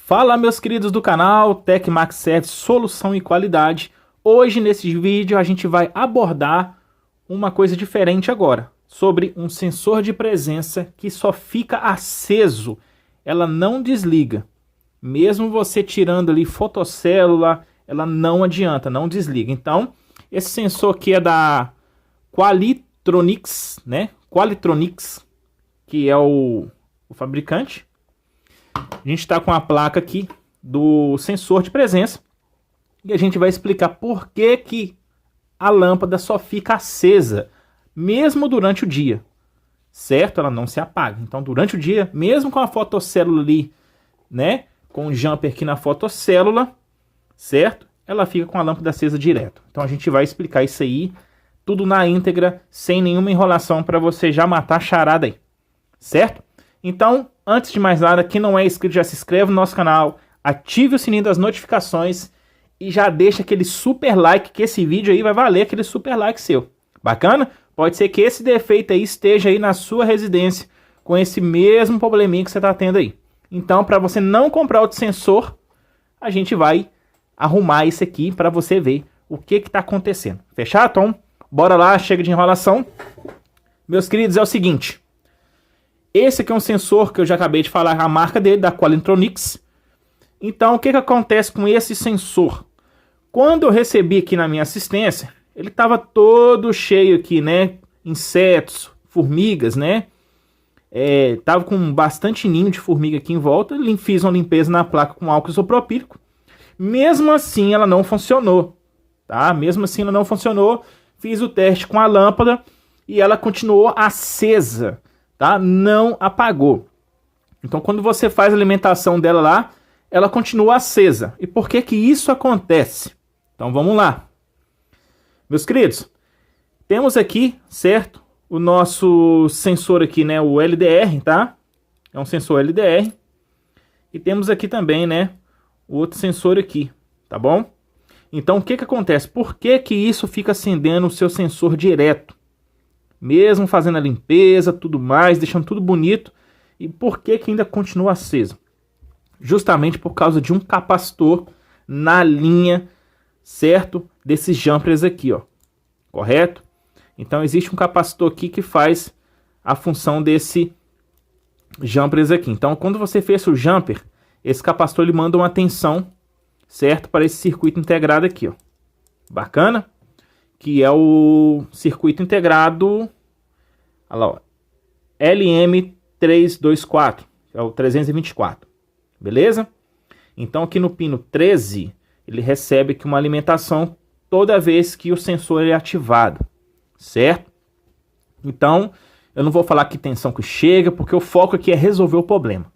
Fala, meus queridos do canal Tecmax Service, solução e qualidade. Hoje nesse vídeo a gente vai abordar uma coisa diferente agora, sobre um sensor de presença que só fica aceso, ela não desliga. Mesmo você tirando ali fotocélula, ela não adianta, não desliga. Então, esse sensor aqui é da Qualitronics, né? Qualitronics, que é o fabricante. A gente está com a placa aqui do sensor de presença e a gente vai explicar por que que a lâmpada só fica acesa, mesmo durante o dia, certo? Ela não se apaga. Então, durante o dia, mesmo com a fotocélula ali, né? Com o jumper aqui na fotocélula, certo? Ela fica com a lâmpada acesa direto. Então, a gente vai explicar isso aí, tudo na íntegra, sem nenhuma enrolação, para você já matar a charada aí, certo? Então, antes de mais nada, quem não é inscrito já se inscreve no nosso canal, ative o sininho das notificações e já deixa aquele super like, que esse vídeo aí vai valer aquele super like seu. Bacana? Pode ser que esse defeito aí esteja aí na sua residência com esse mesmo probleminha que você está tendo aí. Então, para você não comprar outro sensor, a gente vai arrumar isso aqui para você ver o que está acontecendo. Fechado? Então, bora lá, chega de enrolação. Meus queridos, é o seguinte. Esse aqui é um sensor que eu já acabei de falar, a marca dele, da Qualitronics. Então, o que acontece com esse sensor? Quando eu recebi aqui na minha assistência, ele estava todo cheio aqui, né? Insetos, formigas, né? Tava com bastante ninho de formiga aqui em volta. Fiz uma limpeza na placa com álcool isopropílico. Mesmo assim, ela não funcionou, tá? Mesmo assim, ela não funcionou. Fiz o teste com a lâmpada e ela continuou acesa, tá? Não apagou. Então, quando você faz a alimentação dela lá, ela continua acesa. E por que que isso acontece? Então, vamos lá. Meus queridos, temos aqui, certo? O nosso sensor aqui, né? O LDR, tá? É um sensor LDR. E temos aqui também, né? O outro sensor aqui, tá bom? Então, o que que acontece? Por que que isso fica acendendo o seu sensor direto? Mesmo fazendo a limpeza, tudo mais, deixando tudo bonito. E por que que ainda continua aceso? Justamente por causa de um capacitor na linha, certo? Desses jumpers aqui, ó. Correto? Então, existe um capacitor aqui que faz a função desse jumpers aqui. Então, quando você fecha o jumper, esse capacitor ele manda uma tensão, certo? Para esse circuito integrado aqui, ó. Bacana? Que é o circuito integrado, olha lá, ó, LM324, é o 324, beleza? Então aqui no pino 13, ele recebe aqui uma alimentação toda vez que o sensor é ativado, certo? Então, eu não vou falar que tensão que chega, porque o foco aqui é resolver o problema.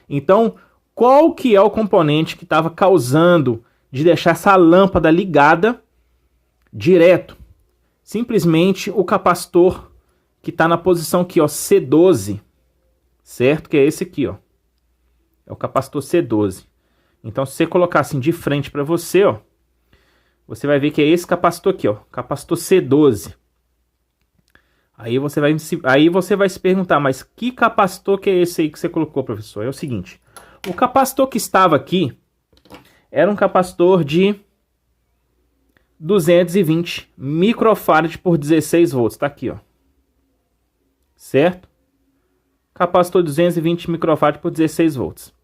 Então, qual que é o componente que estava causando de deixar essa lâmpada ligada direto? Simplesmente o capacitor que está na posição aqui, ó, C12, certo? Que é esse aqui, ó. É o capacitor C12. Então, se você colocar assim de frente para você, ó, você vai ver que é esse capacitor aqui, ó, capacitor C12. Aí você vai se perguntar, mas que capacitor que é esse aí que você colocou, professor? É o seguinte, o capacitor que estava aqui era um capacitor de 220 microfarad por 16 volts, tá aqui, ó. Certo? Capacitor 220 microfarad por 16 volts.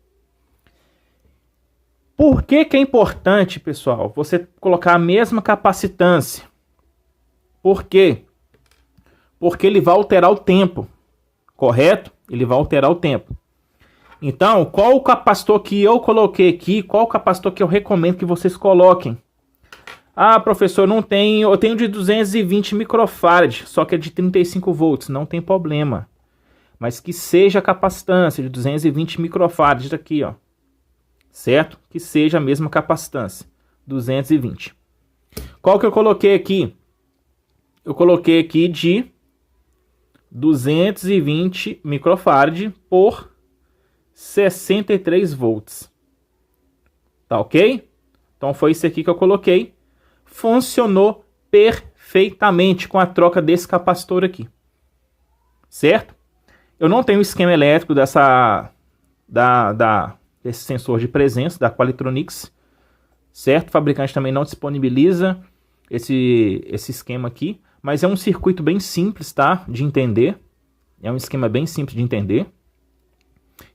Por que que é importante, pessoal, você colocar a mesma capacitância? Por quê? Porque ele vai alterar o tempo, correto? Ele vai alterar o tempo. Então, qual o capacitor que eu coloquei aqui? Qual o capacitor que eu recomendo que vocês coloquem? Ah, professor, não tenho, eu tenho de 220 microfarad, só que é de 35 volts, não tem problema. Mas que seja a capacitância de 220 microfarad aqui, ó. Certo? Que seja a mesma capacitância, 220. Qual que eu coloquei aqui? Eu coloquei aqui de 220 microfarad por 63 volts. Tá ok? Então foi isso aqui que eu coloquei. Funcionou perfeitamente com a troca desse capacitor aqui. Certo? Eu não tenho o esquema elétrico desse sensor de presença da Qualitronics, certo? O fabricante também não disponibiliza esse esquema aqui, mas é um circuito bem simples, tá? De entender. É um esquema bem simples de entender.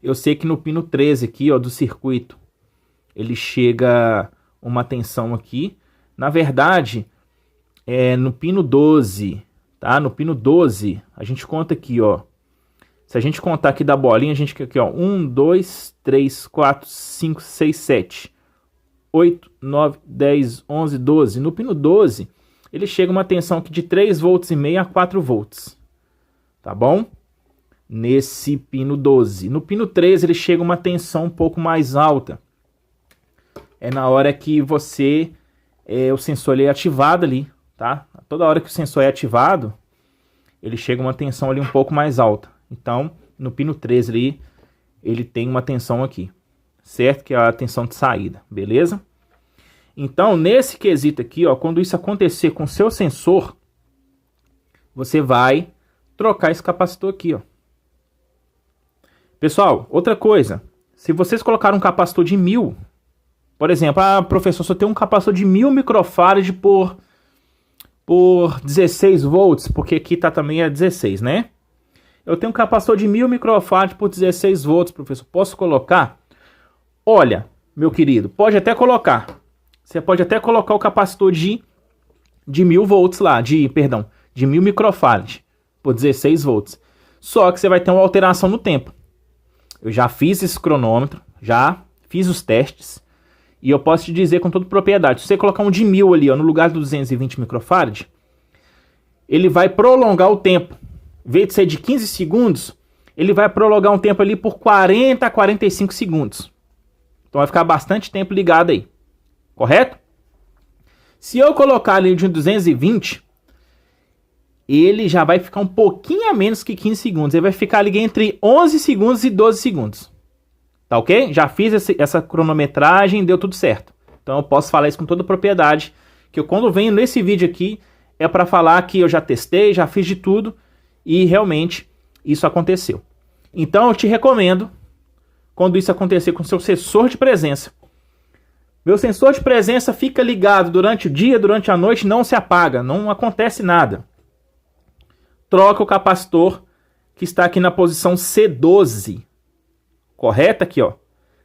Eu sei que no pino 13 aqui, ó, do circuito, ele chega uma tensão aqui. Na verdade, no pino 12, tá? No pino 12, a gente conta aqui, ó. Se a gente contar aqui da bolinha, a gente quer aqui, ó, 1, 2, 3, 4, 5, 6, 7, 8, 9, 10, 11, 12. No pino 12, ele chega uma tensão aqui de 3,5 volts a 4 volts. Tá bom? Nesse pino 12. No pino 13, ele chega uma tensão um pouco mais alta. É na hora que você... o sensor ele é ativado ali, tá? Toda hora que o sensor é ativado, ele chega uma tensão ali um pouco mais alta. Então, no pino 13 ali, ele tem uma tensão aqui, certo? Que é a tensão de saída, beleza? Então, nesse quesito aqui, ó, quando isso acontecer com o seu sensor, você vai trocar esse capacitor aqui, ó. Pessoal, outra coisa, se vocês colocaram um capacitor de 1000, por exemplo, professor, só tem um capacitor de 1000 microfarad por 16 volts, porque aqui tá também 16, né? Eu tenho um capacitor de 1000 microfarad por 16 volts, professor. Posso colocar? Olha, meu querido, pode até colocar. Você pode até colocar o capacitor de 1000 volts lá, de 1000 microfarad por 16 volts. Só que você vai ter uma alteração no tempo. Eu já fiz esse cronômetro, já fiz os testes. E eu posso te dizer com toda propriedade, se você colocar um de 1000 ali, ó, no lugar do 220 microfarad, ele vai prolongar o tempo. Em vez de ser de 15 segundos, ele vai prolongar um tempo ali por 40 a 45 segundos. Então vai ficar bastante tempo ligado aí. Correto? Se eu colocar ali de 220, ele já vai ficar um pouquinho a menos que 15 segundos. Ele vai ficar ali entre 11 segundos e 12 segundos. Tá ok? Já fiz essa cronometragem, deu tudo certo. Então eu posso falar isso com toda propriedade, que eu, quando venho nesse vídeo aqui, é para falar que eu já testei, já fiz de tudo, e realmente isso aconteceu. Então eu te recomendo, quando isso acontecer com o seu sensor de presença, meu sensor de presença fica ligado durante o dia, durante a noite, não se apaga, não acontece nada. Troca o capacitor que está aqui na posição C12. Correto aqui, ó.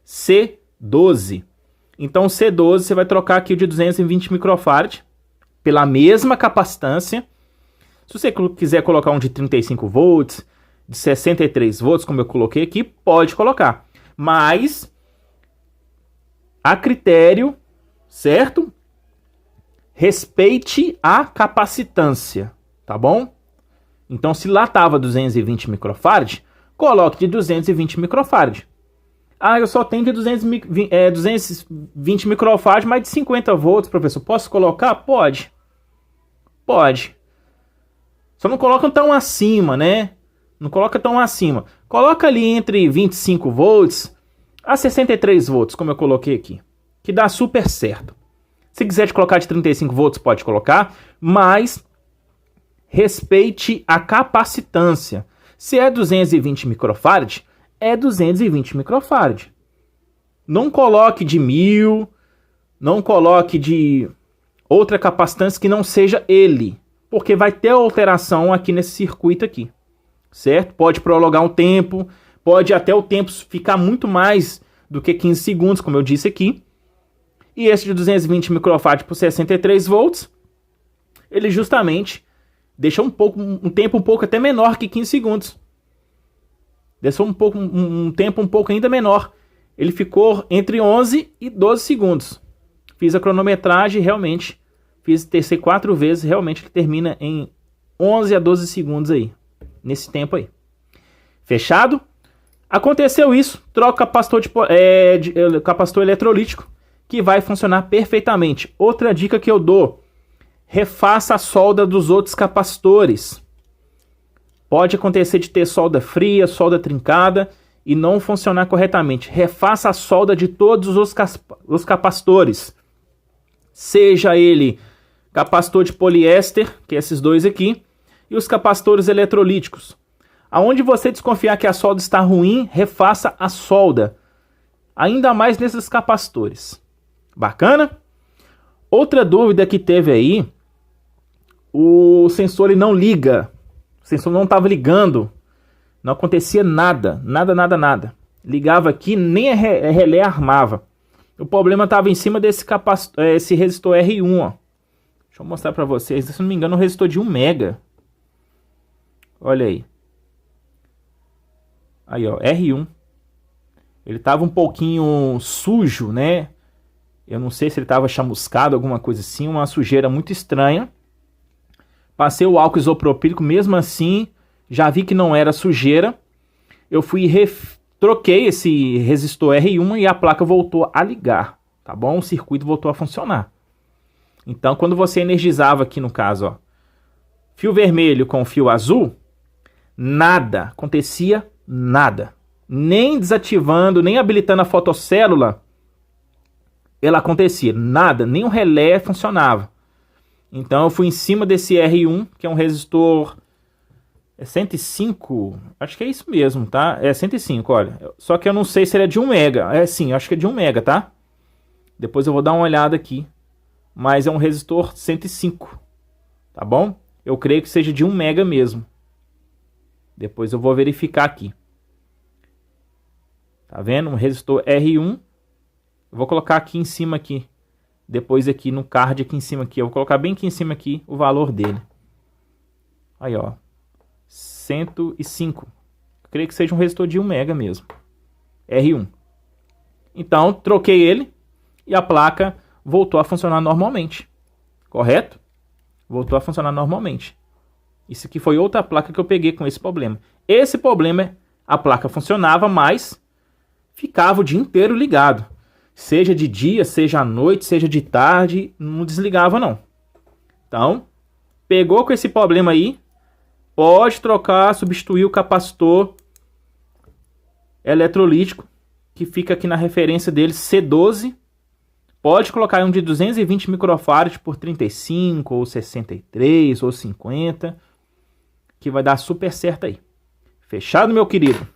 C12. Então, C12 você vai trocar aqui o de 220 microfarad pela mesma capacitância. Se você quiser colocar um de 35 volts, de 63 volts, como eu coloquei aqui, pode colocar. Mas, a critério, certo? Respeite a capacitância, tá bom? Então, se lá estava 220 microfarad, coloque de 220 microfarad. Ah, eu só tenho de 220 microfarad, mais de 50 volts, professor. Posso colocar? Pode. Pode. Só não coloca tão acima, né? Não coloca tão acima. Coloca ali entre 25 volts a 63 volts, como eu coloquei aqui. Que dá super certo. Se quiser colocar de 35 volts, pode colocar. Mas respeite a capacitância. Se é 220 microfarad, é 220 microfarad. Não coloque de 1000, não coloque de outra capacitância que não seja ele, porque vai ter alteração aqui nesse circuito aqui, certo? Pode prolongar um tempo, pode até o tempo ficar muito mais do que 15 segundos, como eu disse aqui. E esse de 220 microfarad por 63 volts, ele justamente deixa um tempo um pouco até menor que 15 segundos. Deixou um tempo um pouco ainda menor. Ele ficou entre 11 e 12 segundos. Fiz a cronometragem e realmente testei 4 vezes, realmente que termina em 11 a 12 segundos aí, nesse tempo aí. Fechado? Aconteceu isso, troca capacitor eletrolítico, que vai funcionar perfeitamente. Outra dica que eu dou, refaça a solda dos outros capacitores. Pode acontecer de ter solda fria, solda trincada e não funcionar corretamente. Refaça a solda de todos os capacitores. Seja ele capacitor de poliéster, que é esses dois aqui, e os capacitores eletrolíticos. Aonde você desconfiar que a solda está ruim, refaça a solda. ainda mais nesses capacitores. Bacana? Outra dúvida que teve aí, o sensor ele não liga, o sensor não estava ligando, não acontecia nada, nada. Ligava aqui, nem a relé armava. O problema estava em cima desse esse resistor R1, ó. Deixa eu mostrar para vocês, se não me engano, um resistor de 1 mega. Olha aí. Aí, ó, R1. Ele estava um pouquinho sujo, né? Eu não sei se ele estava chamuscado, alguma coisa assim, uma sujeira muito estranha. Passei o álcool isopropílico, mesmo assim, já vi que não era sujeira. Eu fui e troquei esse resistor R1 e a placa voltou a ligar, tá bom? O circuito voltou a funcionar. Então, quando você energizava aqui no caso, ó, fio vermelho com fio azul, nada, acontecia nada. Nem desativando, nem habilitando a fotocélula, ela acontecia. Nada, nem o relé funcionava. Então eu fui em cima desse R1, que é um resistor... É 105? Acho que é isso mesmo, tá? É 105, olha. Só que eu não sei se ele é de 1 mega. É sim, acho que é de 1 mega, tá? Depois eu vou dar uma olhada aqui. Mas é um resistor 105, tá bom? Eu creio que seja de 1 mega mesmo. Depois eu vou verificar aqui. Tá vendo? Um resistor R1. Eu vou colocar aqui em cima aqui. Depois aqui no card aqui em cima aqui. Eu vou colocar bem aqui em cima aqui o valor dele. Aí, ó. 105. Eu creio que seja um resistor de 1 mega mesmo. R1. Então, troquei ele. E a placa voltou a funcionar normalmente. Correto? Voltou a funcionar normalmente. Isso aqui foi outra placa que eu peguei com esse problema. Esse problema, a placa funcionava, mas ficava o dia inteiro ligado. Seja de dia, seja à noite, seja de tarde, não desligava não. Então, pegou com esse problema aí, pode trocar, substituir o capacitor eletrolítico, que fica aqui na referência dele, C12. Pode colocar um de 220 microfarads por 35, ou 63, ou 50, que vai dar super certo aí. Fechado, meu querido?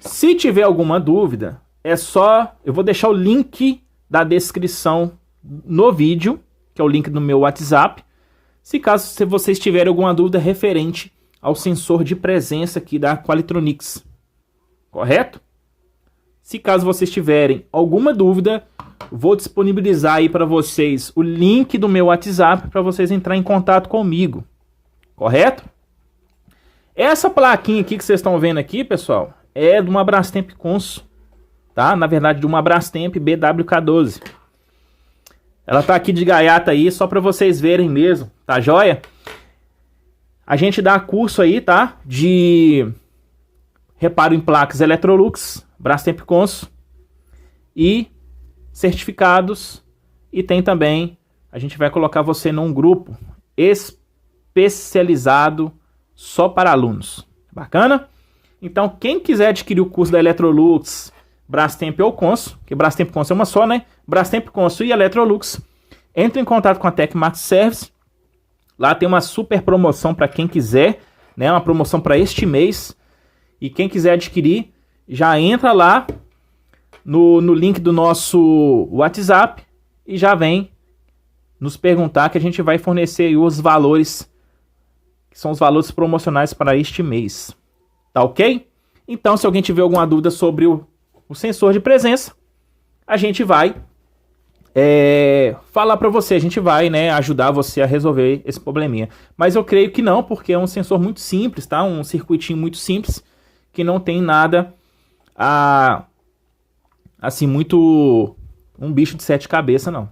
Se tiver alguma dúvida, é só... Eu vou deixar o link da descrição no vídeo, que é o link do meu WhatsApp. Se caso vocês tiverem alguma dúvida referente ao sensor de presença aqui da Qualitronics. Correto? Se caso vocês tiverem alguma dúvida, vou disponibilizar aí para vocês o link do meu WhatsApp para vocês entrarem em contato comigo. Correto? Essa plaquinha aqui que vocês estão vendo aqui, pessoal, é de uma Brastemp Consul, tá? Na verdade, de uma Brastemp BWK12. Ela tá aqui de gaiata aí, só para vocês verem mesmo, tá joia? A gente dá curso aí, tá? De reparo em placas Electrolux, Brastemp Consul e certificados. E tem também, a gente vai colocar você num grupo especializado só para alunos. Bacana? Então, quem quiser adquirir o curso da Electrolux, Brastemp ou Consul, que Brastemp Consul é uma só, né? Brastemp Consul e Electrolux, entre em contato com a Tecmax Service. Lá tem uma super promoção para quem quiser, né? Uma promoção para este mês. E quem quiser adquirir, já entra lá no link do nosso WhatsApp e já vem nos perguntar que a gente vai fornecer aí os valores, que são os valores promocionais para este mês. Tá ok? Então, se alguém tiver alguma dúvida sobre o sensor de presença, a gente vai falar para você, a gente vai, né, ajudar você a resolver esse probleminha. Mas eu creio que não, porque é um sensor muito simples, tá? Um circuitinho muito simples, que não tem nada assim, muito um bicho de 7 cabeças, não.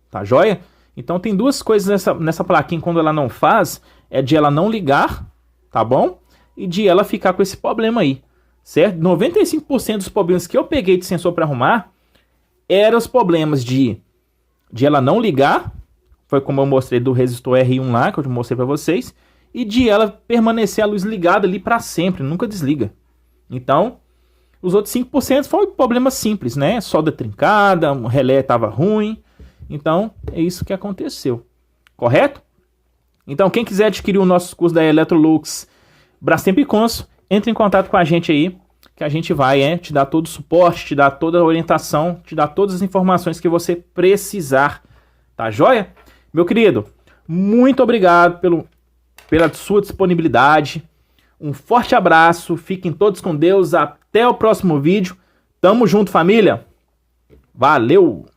Tá joia? Então tem duas coisas nessa plaquinha quando ela não faz, é de ela não ligar, tá bom? E de ela ficar com esse problema aí, certo? 95% dos problemas que eu peguei de sensor para arrumar eram os problemas de ela não ligar, foi como eu mostrei do resistor R1 lá, que eu mostrei para vocês, e de ela permanecer a luz ligada ali para sempre, nunca desliga. Então, os outros 5% foi problema simples, né? Solda trincada, o relé estava ruim. Então, é isso que aconteceu. Correto? Então, quem quiser adquirir o nosso curso da Electrolux Brastemp Consul, entre em contato com a gente aí. que a gente vai te dar todo o suporte, te dar toda a orientação, te dar todas as informações que você precisar, tá joia? Meu querido, muito obrigado pela sua disponibilidade. Um forte abraço, fiquem todos com Deus, até o próximo vídeo. Tamo junto, família. Valeu!